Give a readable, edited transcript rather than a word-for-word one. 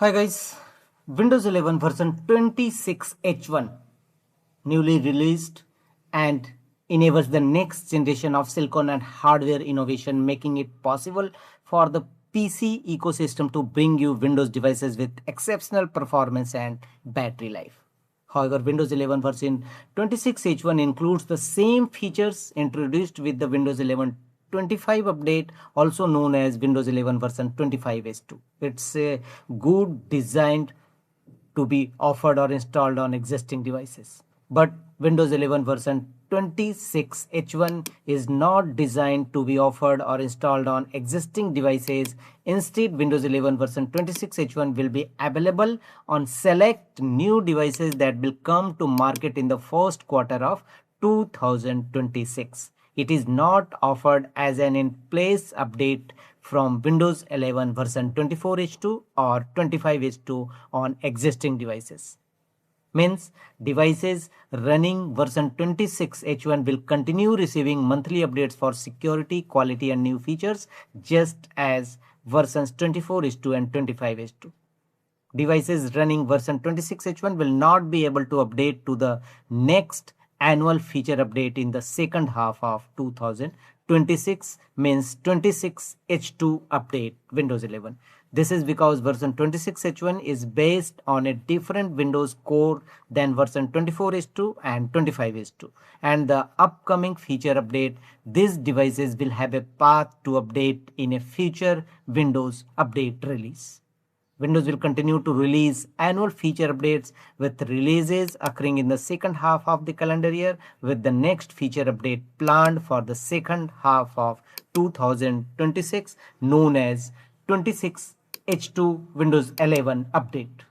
Hi guys, Windows 11 version 26H1 newly released and enables the next generation of silicon and hardware innovation, making it possible for the PC ecosystem to bring you Windows devices with exceptional performance and battery life. However, Windows 11 version 26H1 includes the same features introduced with the Windows 11 25 update, also known as Windows 11 version 25H2. It's a good designed to be offered or installed on existing devices. But Windows 11 version 26H1 is not designed to be offered or installed on existing devices. Instead, Windows 11 version 26H1 will be available on select new devices that will come to market in the first quarter of 2026. It is not offered as an in-place update from Windows 11 version 24H2 or 25H2 on existing devices. Means devices running version 26H1 will continue receiving monthly updates for security, quality and new features just as versions 24H2 and 25H2. Devices running version 26H1 will not be able to update to the next annual feature update in the second half of 2026, means 26H2 update Windows 11. This is because version 26H1 is based on a different Windows core than version 24H2 and 25H2, and the upcoming feature update, these devices will have a path to update in a future Windows update release. Windows will continue to release annual feature updates with releases occurring in the second half of the calendar year, with the next feature update planned for the second half of 2026 known as 26H2 Windows 11 update.